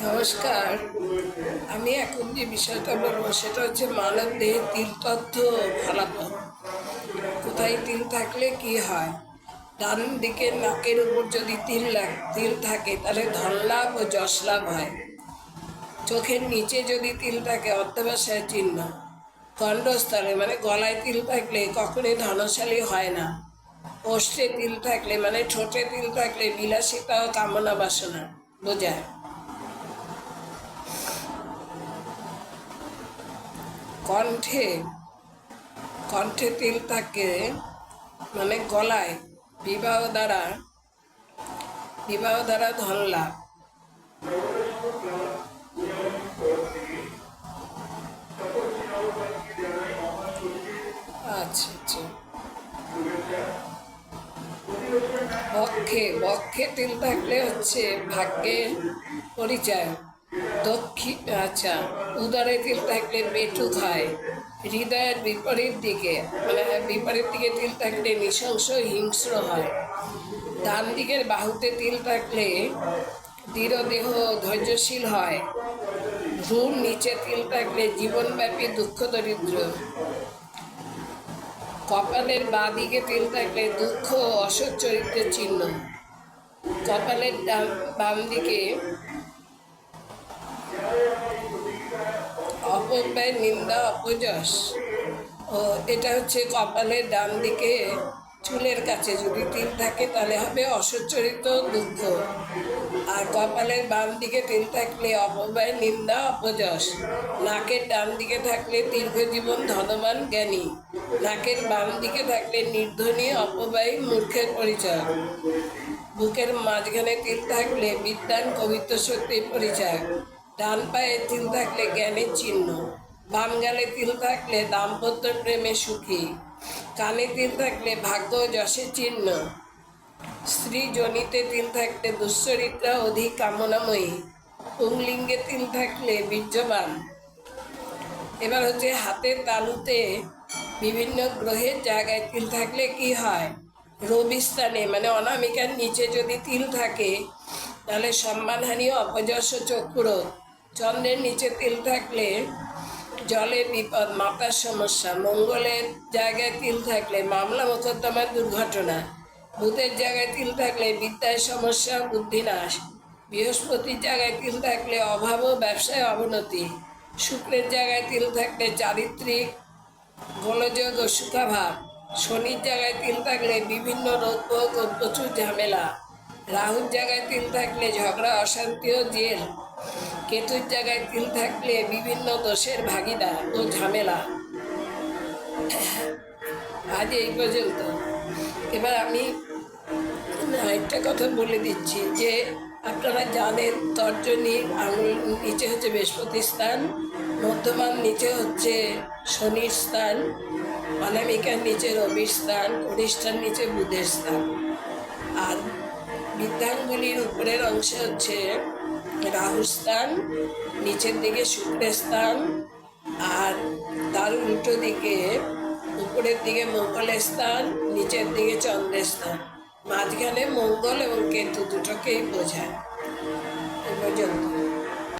নমস্কার। আমি এখন যে বিষয়টা বলবো সেটা হচ্ছে মানব দেহে তিল তথ্য ফলাফল। কোথায় তিল থাকলে কি হয়? ডান দিকে নাকের উপর যদি তিল থাকে তাহলে ধন লাভ ও যশ লাভ হয়। চোখের নিচে যদি তিল থাকে অধ্যবসায় চিহ্ন। কণ্ঠস্থলে মানে গলায় তিল থাকলে কখনোই ধনশালী হয় না। ওষ্ঠে তিল থাকলে মানে ঠোঁটে তিল থাকলে বিলাসিতা ও কামনা বাসনা বোঝায়। কণ্ঠে কণ্ঠে তিল থাকে মানে গলায় বিবাহ দ্বারা ধন লাভ। আচ্ছা আচ্ছা। বক্ষে তিল থাকলে হচ্ছে ভাগ্যের পরিচয়। আচ্ছা, উদরে তিল থাকলে পেটু খায়। হৃদয়ের বিপরীত দিকে তিল থাকলে নৃশংস হিংস্র হয়। ডান দিকের বাহুতে তিল থাকলে দৃঢ় দেহ ধৈর্যশীল হয়। ভ্রূর নিচে তিল থাকলে জীবনব্যাপী দুঃখ দরিদ্র। কপালের বাঁ দিকে তিল থাকলে দুঃখ ও অসৎ চরিত্রের চিহ্ন। কপালের বাম দিকে অপব্যয়, নিন্দা, অপযশ। ও এটা হচ্ছে কপালের ডান দিকে চুলের কাছে যদি তিল থাকে তাহলে হবে অসৎ চরিত্র, দুঃখ। আর কপালের বাম দিকে তিল থাকলে অপব্যয়, নিন্দা, অপযশ। নাকের ডান দিকে থাকলে দীর্ঘজীবন, ধনবান, জ্ঞানী। নাকের বাম দিকে থাকলে নির্ধনী, অপব্যয়ী, মূর্খের পরিচয়। বুকের মাঝখানে তিল থাকলে বিদ্বান, কবিত্ব শক্তির পরিচয়। ডান পায়ে তিল থাকলে জ্ঞানের চিহ্ন। বাম গালে তিল থাকলে দাম্পত্য প্রেমে সুখী। কানে তিল থাকলে ভাগ্য যশের চিহ্ন। স্ত্রী যোনিতে তিল থাকলে দুশ্চরিত্রা, অধিক কামনাময়ী। পুংলিঙ্গে তিল থাকলে বীর্যবান। এবার হচ্ছে হাতের তালুতে বিভিন্ন গ্রহের জায়গায় তিল থাকলে কি হয়? রবি স্থানে মানে অনামিকার নিচে যদি তিল থাকে তাহলে সম্মানহানি, অপযশ, চক্ষুরোধ। চন্দ্রের নিচে তিল থাকলে জলের বিপদ, মাথার সমস্যা। মঙ্গলের জায়গায় তিল থাকলে মামলা মোকদ্দমার দুর্ঘটনা। বুধের জায়গায় তিল থাকলে বিদ্যায় সমস্যা, বুদ্ধিনাশ। বৃহস্পতির জায়গায় তিল থাকলে অভাব ও ব্যবসায় অবনতি। শুক্রের জায়গায় তিল থাকলে চারিত্রিক গোলযোগ ও সুখাভাব। শনির জায়গায় তিল থাকলে বিভিন্ন রোগ ভোগ ও প্রচুর ঝামেলা। রাহুর জায়গায় তিল থাকলে ঝগড়া, অশান্তি ও জেল। কেতুর জায়গায় তিল থাকলে বিভিন্ন দোষের ভাগিদার ও ঝামেলা। আজ এই পর্যন্ত। এবার আমি একটা কথা বলে দিচ্ছি যে আপনারা জানেন তর্জনী আঙুল নিচে হচ্ছে বৃহস্পতির স্থান, মধ্যমান নিচে হচ্ছে শনির স্থান, অনামিকার নিচে রবির স্থান, কনিষ্ঠার নিচে বুধের স্থান। আর বৃদ্ধাঙ্গুলির উপরের অংশে হচ্ছে রাহুর স্থান, নিচের দিকে শুক্রের স্থান, আর তার উল্টো দিকে উপরের দিকে মঙ্গলের স্থান, নিচের দিকে চন্দ্রের স্থান। মাঝখানে মঙ্গল এবং কেতু দুটোকেই বোঝায়। এ পর্যন্ত।